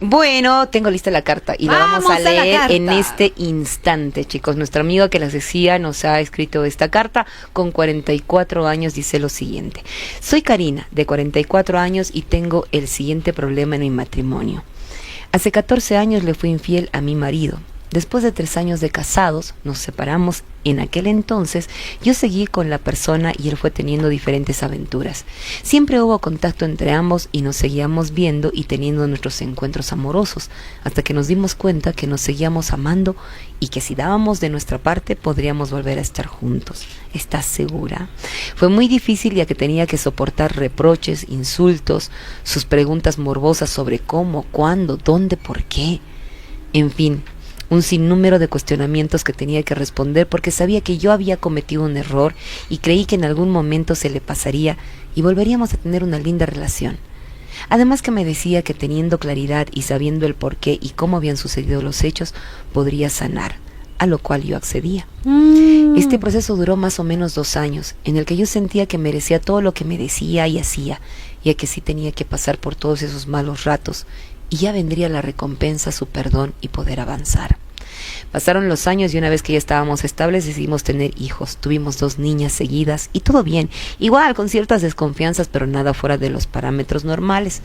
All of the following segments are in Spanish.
Bueno, tengo lista la carta y la vamos a Vamos a la leer carta. en este instante, chicos. Nuestra amiga que las decía nos ha escrito esta carta con 44 años. Dice lo siguiente: soy Karina, de 44 años y tengo el siguiente problema en mi matrimonio. Hace 14 años le fui infiel a mi marido. Después de 3 años de casados, nos separamos. En aquel entonces, yo seguí con la persona y él fue teniendo diferentes aventuras. Siempre hubo contacto entre ambos y nos seguíamos viendo y teniendo nuestros encuentros amorosos, hasta que nos dimos cuenta que nos seguíamos amando y que si dábamos de nuestra parte podríamos volver a estar juntos. ¿Estás segura? Fue muy difícil ya que tenía que soportar reproches, insultos, sus preguntas morbosas sobre cómo, cuándo, dónde, por qué. En fin, un sinnúmero de cuestionamientos que tenía que responder porque sabía que yo había cometido un error y creí que en algún momento se le pasaría y volveríamos a tener una linda relación. Además que me decía que teniendo claridad y sabiendo el por qué y cómo habían sucedido los hechos, podría sanar, a lo cual yo accedía. Este proceso duró más o menos 2 años, en el que yo sentía que merecía todo lo que me decía y hacía, ya que sí tenía que pasar por todos esos malos ratos, y ya vendría la recompensa, su perdón y poder avanzar. Pasaron los años y una vez que ya estábamos estables decidimos tener hijos. Tuvimos 2 niñas seguidas y todo bien, igual con ciertas desconfianzas, pero nada fuera de los parámetros normales,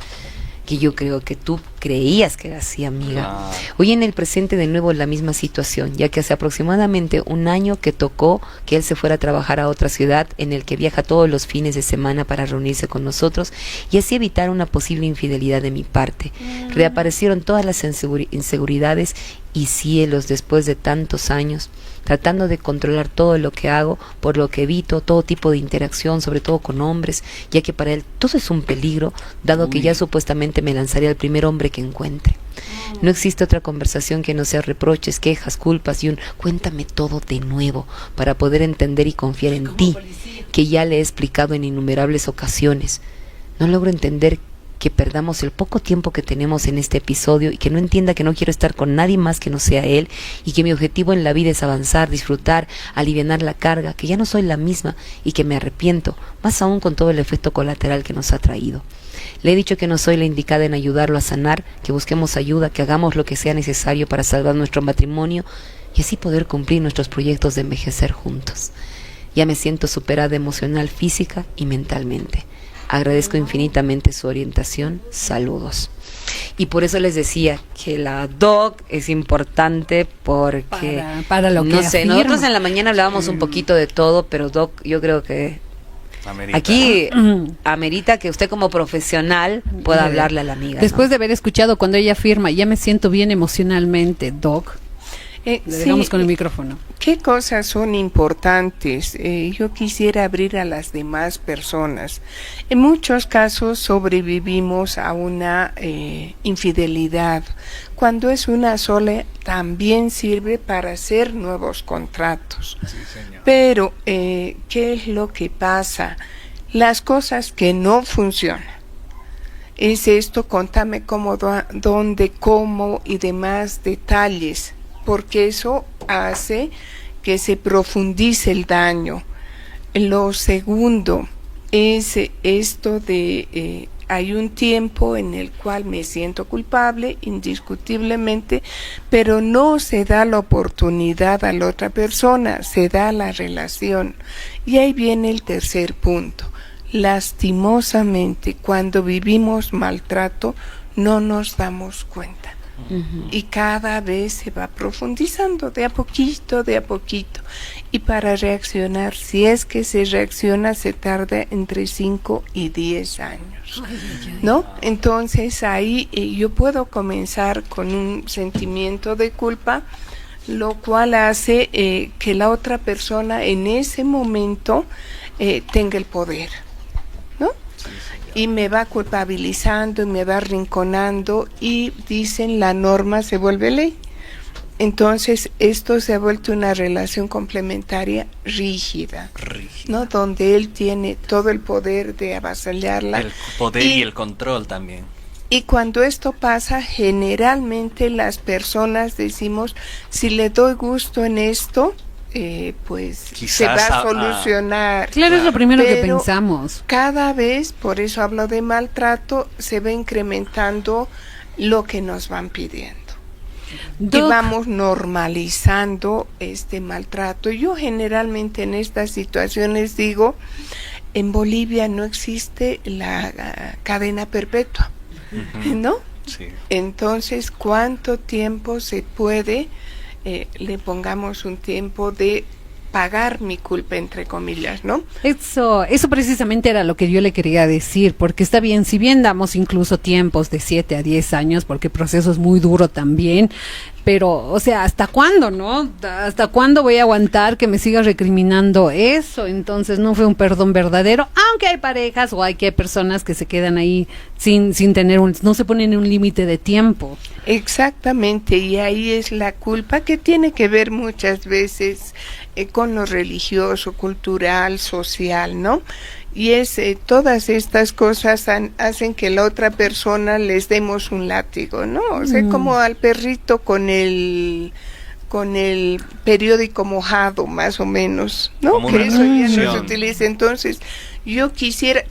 que yo creo que tú creías que era así, amiga. Hoy en el presente de nuevo la misma situación, ya que hace aproximadamente 1 año que tocó que él se fuera a trabajar a otra ciudad, en el que viaja todos los fines de semana para reunirse con nosotros y así evitar una posible infidelidad de mi parte. Reaparecieron todas las inseguridades y cielos después de tantos años, tratando de controlar todo lo que hago, por lo que evito todo tipo de interacción, sobre todo con hombres, ya que para él todo es un peligro, dado que ya supuestamente me lanzaría al primer hombre que encuentre. No existe otra conversación que no sea reproches, quejas, culpas y un cuéntame todo de nuevo para poder entender y confiar en ti, que ya le he explicado en innumerables ocasiones. No logro entender que perdamos el poco tiempo que tenemos en este episodio y que no entienda que no quiero estar con nadie más que no sea él y que mi objetivo en la vida es avanzar, disfrutar, alivianar la carga, que ya no soy la misma y que me arrepiento, más aún con todo el efecto colateral que nos ha traído. Le he dicho que no soy la indicada en ayudarlo a sanar, que busquemos ayuda, que hagamos lo que sea necesario para salvar nuestro matrimonio y así poder cumplir nuestros proyectos de envejecer juntos. Ya me siento superada emocional, física y mentalmente. Agradezco infinitamente su orientación. Saludos. Y por eso les decía que la doc es importante porque para lo que no sé, afirma. nosotros en la mañana hablábamos un poquito de todo, pero doc, yo creo que Amerita. aquí amerita que usted como profesional pueda hablarle a la amiga. Después ¿no? de haber escuchado cuando ella afirma, ya me siento bien emocionalmente, Doc. Le dejamos con el micrófono. ¿Qué cosas son importantes? Yo quisiera abrir a las demás personas. En muchos casos sobrevivimos a una infidelidad. Cuando es una sola, también sirve para hacer nuevos contratos. Sí, señor. Pero, ¿qué es lo que pasa? Las cosas que no funcionan. Es esto, contame cómo, dónde, cómo y demás detalles, porque eso hace que se profundice el daño. Lo segundo es esto de hay un tiempo en el cual me siento culpable, indiscutiblemente, pero no se da la oportunidad a la otra persona, se da la relación. Y ahí viene el tercer punto. Lastimosamente, cuando vivimos maltrato, no nos damos cuenta. Y cada vez se va profundizando de a poquito, de a poquito. Y para reaccionar, si es que se reacciona, se tarda entre 5 y 10 años, ¿no? Entonces ahí yo puedo comenzar con un sentimiento de culpa, lo cual hace que la otra persona en ese momento tenga el poder, ¿no? Y me va culpabilizando y me va arrinconando y dicen la norma se vuelve ley. Entonces esto se ha vuelto una relación complementaria rígida, ¿no? Donde él tiene todo el poder de avasallarla. El poder y el control también. Y cuando esto pasa, generalmente las personas decimos, si le doy gusto en esto, pues quizás se va a solucionar. Claro, es lo primero que Pero pensamos. cada vez, por eso hablo de maltrato, se va incrementando lo que nos van pidiendo. Doc, Y vamos normalizando este maltrato. Yo generalmente en estas situaciones digo, en Bolivia no existe la cadena perpetua, ¿no? Sí. Entonces, ¿cuánto tiempo se puede, le pongamos un tiempo de pagar mi culpa, entre comillas, ¿no? eso precisamente era lo que yo le quería decir, porque está bien, si bien damos incluso tiempos de 7 a 10 años, porque el proceso es muy duro también, pero, o sea, ¿hasta cuándo, no? ¿Hasta cuándo voy a aguantar que me siga recriminando eso? Entonces no fue un perdón verdadero, aunque hay parejas o hay personas que se quedan ahí sin tener no se ponen un límite de tiempo. Exactamente, y ahí es la culpa que tiene que ver muchas veces con lo religioso, cultural, social, ¿no? Y es todas estas cosas hacen que la otra persona les demos un látigo, ¿no? O sea, como al perrito con el periódico mojado, más o menos, ¿no? Como Que una eso ya no se reacción. utiliza. Entonces, yo quisiera...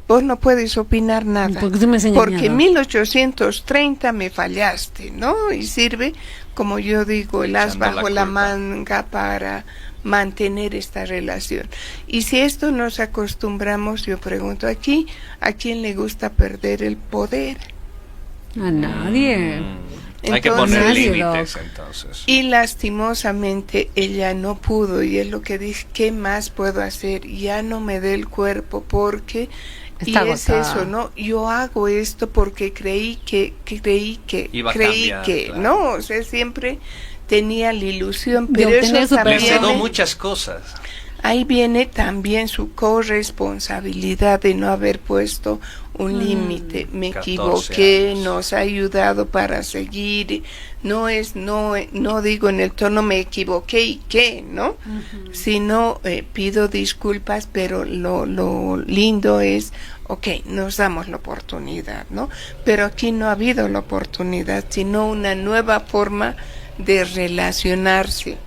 Vos no puedes opinar nada, Porque tú me has porque engañado. 1830 me fallaste, ¿no? Y sirve, como yo digo, el as Echando bajo la la culpa. manga para mantener esta relación. Y si esto nos acostumbramos, yo pregunto aquí, ¿a quién le gusta perder el poder? A nadie. Hay que Entonces- poner Nadie, límites, Doc. entonces. Y lastimosamente ella no pudo, y es lo que dije, ¿qué más puedo hacer? Ya no me dé el cuerpo porque... Está y es agotada. eso, ¿no? Yo hago esto porque creí que Iba a creí cambiar, que, claro. ¿no? O sea, siempre tenía la ilusión, De pero obtener eso su Le también... cedó muchas cosas. Ahí viene también su corresponsabilidad de no haber puesto un límite. Me 14 equivoqué, años. nos ha ayudado para seguir. No digo en el tono me equivoqué y qué, ¿no? Sino pido disculpas, pero lo lindo es, ok, nos damos la oportunidad, ¿no? Pero aquí no ha habido la oportunidad, sino una nueva forma de relacionarse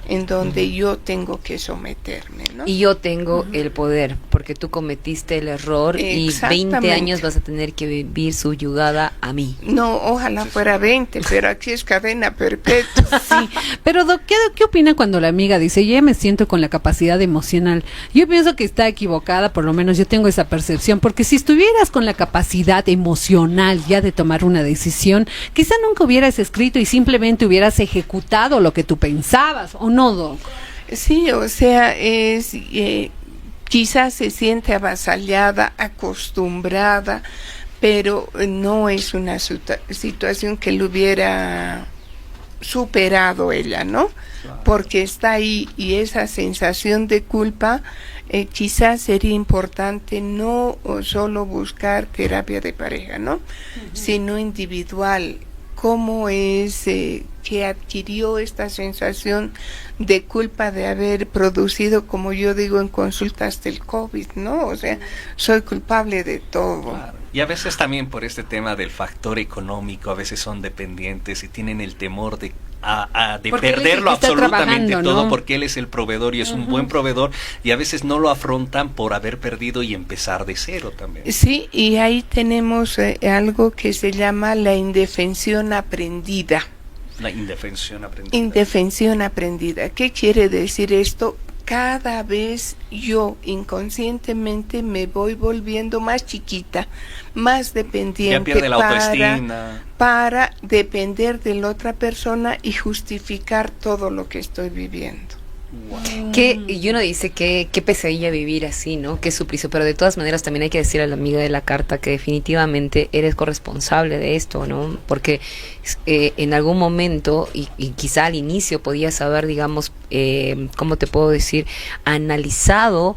en donde yo tengo que someterme, ¿no? Y yo tengo el poder, porque tú cometiste el error y 20 Exactamente. años vas a tener que vivir subyugada a mí. No, ojalá fuera 20, pero aquí es cadena perpetua. Sí, pero Doc, ¿qué opina cuando la amiga dice, ya me siento con la capacidad emocional? Yo pienso que está equivocada, por lo menos yo tengo esa percepción, porque si estuvieras con la capacidad emocional ya de tomar una decisión, quizá nunca hubieras escrito y simplemente hubieras ejecutado lo que tú pensabas, ¿o no, Doc? Sí, o sea, es quizás se siente avasallada, acostumbrada, pero no es una situación que lo hubiera superado ella, ¿no? Porque está ahí y esa sensación de culpa, quizás sería importante no solo buscar terapia de pareja, ¿no? Sino individual. ¿Cómo es que adquirió esta sensación de culpa de haber producido, como yo digo en consultas del COVID, ¿no? O sea, soy culpable de todo. Claro. Y a veces también por este tema del factor económico, a veces son dependientes y tienen el temor de Porque él es el perderlo que está absolutamente trabajando, todo, ¿no? porque él es el proveedor y es un buen proveedor, y a veces no lo afrontan por haber perdido y empezar de cero también. Sí, y ahí tenemos algo que se llama la indefensión aprendida. La indefensión aprendida. Indefensión aprendida. ¿Qué quiere decir esto? Cada vez yo inconscientemente me voy volviendo más chiquita, más dependiente Ya pierde la autoestima. para depender de la otra persona y justificar todo lo que estoy viviendo. Y uno dice que qué pesadilla vivir así, ¿no? Qué suplicio, pero de todas maneras también hay que decir a la amiga de la carta que definitivamente eres corresponsable de esto, ¿no? Porque en algún momento, y quizá al inicio podías haber, digamos, ¿cómo te puedo decir? Analizado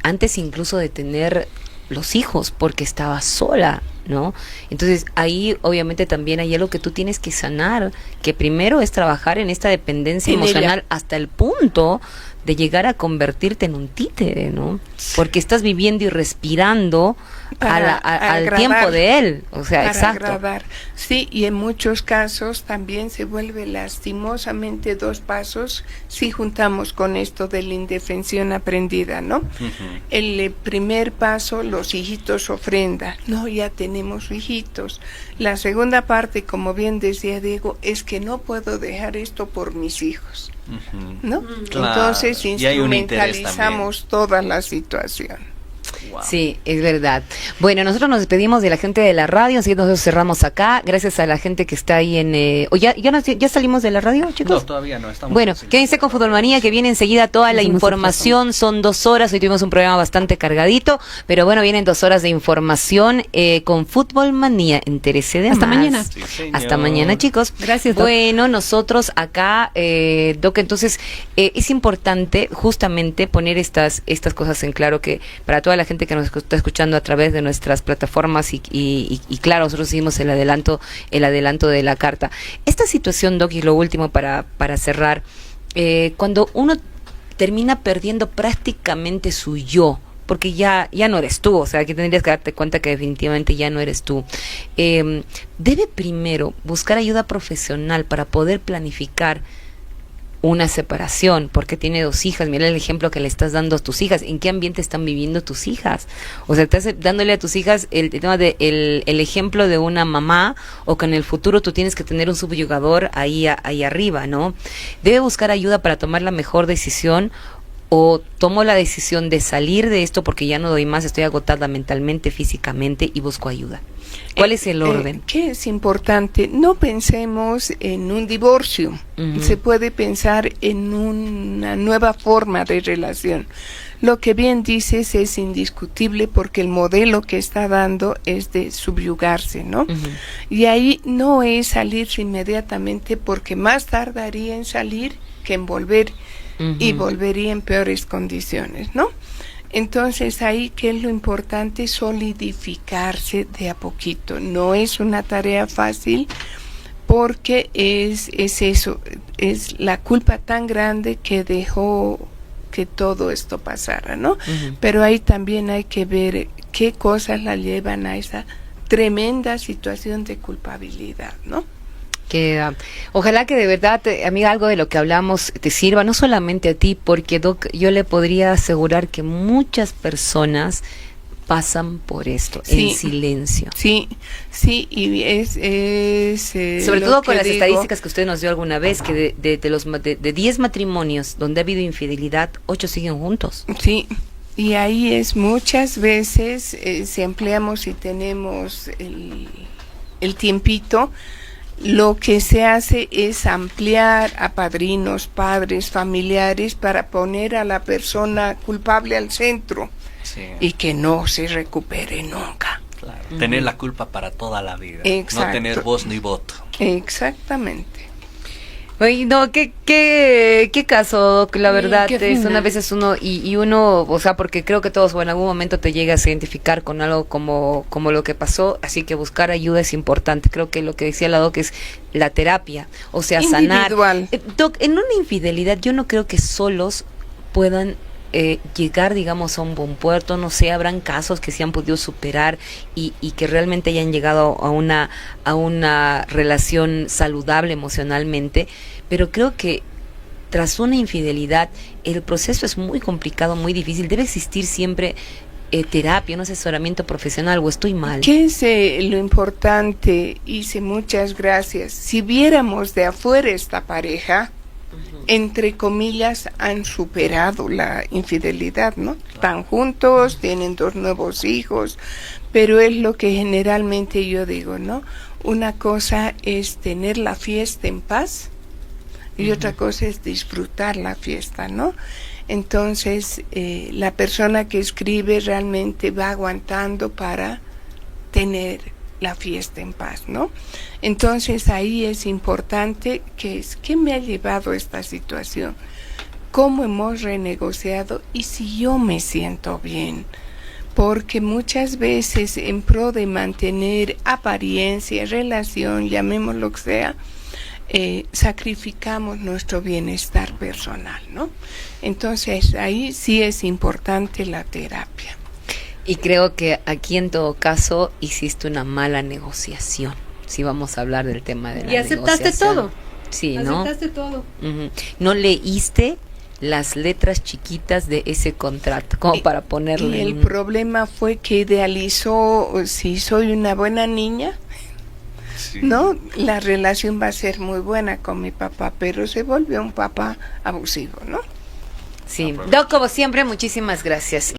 antes incluso de tener los hijos, porque estaba sola, ¿no? Entonces ahí obviamente también hay algo que tú tienes que sanar, que primero es trabajar en esta dependencia En emocional ella. hasta el punto de llegar a convertirte en un títere, ¿no? Porque estás viviendo y respirando al tiempo de él, o sea, exacto. Agradar. Sí, y en muchos casos también se vuelve lastimosamente 2 pasos si juntamos con esto de la indefensión aprendida, ¿no? Ujú. El primer paso, los hijitos ofrenda. No, ya tenemos hijitos. La segunda parte, como bien decía Diego, es que no puedo dejar esto por mis hijos, Ujú. ¿no? Claro, Entonces y hay un interés instrumentalizamos toda la situación. Wow. Sí, es verdad. Bueno, nosotros nos despedimos de la gente de la radio, así que nosotros cerramos acá. Gracias a la gente que está ahí en... ¿Ya salimos de la radio, chicos? No, todavía no estamos. Bueno, quédense con Futbolmanía, que viene enseguida toda la información. Son 2 horas. Hoy tuvimos un programa bastante cargadito, pero bueno, vienen 2 horas de información con Futbolmanía. Entérese de Hasta más. mañana. Sí, señor. Hasta mañana, chicos. Gracias, Doc. Bueno, nosotros acá, Doc, entonces es importante justamente poner estas cosas en claro, que para toda la gente que nos está escuchando a través de nuestras plataformas y claro, nosotros hicimos el adelanto de la carta. Esta situación, Doc, y lo último para cerrar, cuando uno termina perdiendo prácticamente su yo, porque ya no eres tú, o sea, aquí tendrías que darte cuenta que definitivamente ya no eres tú. Debe primero buscar ayuda profesional para poder planificar una separación, porque tiene 2 hijas. Mira el ejemplo que le estás dando a tus hijas. ¿En qué ambiente están viviendo tus hijas? O sea, estás dándole a tus hijas el tema de el ejemplo de una mamá, o que en el futuro tú tienes que tener un subyugador ahí arriba, ¿no? Debe buscar ayuda para tomar la mejor decisión, o tomo la decisión de salir de esto porque ya no doy más, estoy agotada mentalmente, físicamente, y busco ayuda. ¿Cuál es el orden? ¿Qué es importante? No pensemos en un divorcio. Ujú. Se puede pensar en una nueva forma de relación. Lo que bien dices es indiscutible, porque el modelo que está dando es de subyugarse, ¿no? Ujú. Y ahí no es salirse inmediatamente, porque más tardaría en salir que en volver, y Ujú. volvería en peores condiciones, ¿no? Entonces ahí, ¿qué es lo importante? Solidificarse de a poquito. No es una tarea fácil, porque es eso, es la culpa tan grande que dejó que todo esto pasara, ¿no? Ujú. Pero ahí también hay que ver qué cosas la llevan a esa tremenda situación de culpabilidad, ¿no? Que ojalá que de verdad, amiga, algo de lo que hablamos te sirva, no solamente a ti, porque, Doc, yo le podría asegurar que muchas personas pasan por esto Sí. en silencio. Sí, y es Sobre lo todo que con las digo. estadísticas que usted nos dio alguna vez, que de 10 matrimonios donde ha habido infidelidad, 8 siguen juntos. Sí, y ahí es muchas veces, si empleamos y tenemos el tiempito, lo que se hace es ampliar a padrinos, padres, familiares, para poner a la persona culpable al centro Sí, y que no se recupere nunca. claro. Tener la culpa para toda la vida. Exacto. No tener voz ni voto. Exactamente. Oye, no, qué caso, Doc, la Sí, verdad, qué es fina. una veces uno, y uno, o sea, porque creo que todos, o en algún momento te llegas a identificar con algo como lo que pasó, así que buscar ayuda es importante. Creo que lo que decía la Doc es la terapia, o sea, sanar. Individual. Doc, en una infidelidad yo no creo que solos puedan llegar, digamos, a un buen puerto. No sé, habrán casos que se han podido superar y que realmente hayan llegado a una relación saludable emocionalmente, pero creo que tras una infidelidad el proceso es muy complicado, muy difícil. Debe existir siempre terapia, un asesoramiento profesional, o estoy mal. ¿Qué es lo importante? Hice muchas gracias. Si viéramos de afuera esta pareja, entre comillas, han superado la infidelidad, ¿no? Están juntos, tienen 2 nuevos hijos, pero es lo que generalmente yo digo, ¿no? Una cosa es tener la fiesta en paz y otra cosa es disfrutar la fiesta, ¿no? Entonces, la persona que escribe realmente va aguantando para tener la fiesta en paz, ¿no? Entonces ahí es importante ¿qué me ha llevado a esta situación? ¿Cómo hemos renegociado? Y si yo me siento bien, porque muchas veces en pro de mantener apariencia, relación, llamémoslo lo que sea, sacrificamos nuestro bienestar personal, ¿no? Entonces ahí sí es importante la terapia. Y creo que aquí en todo caso hiciste una mala negociación, si vamos a hablar del tema de la negociación. Y aceptaste todo. Sí, ¿no? Aceptaste todo. No leíste las letras chiquitas de ese contrato, como para ponerle. Y el problema fue que idealizó, si soy una buena niña, Sí. ¿no? La relación va a ser muy buena con mi papá, pero se volvió un papá abusivo, ¿no? Sí. Doc, como siempre, muchísimas gracias.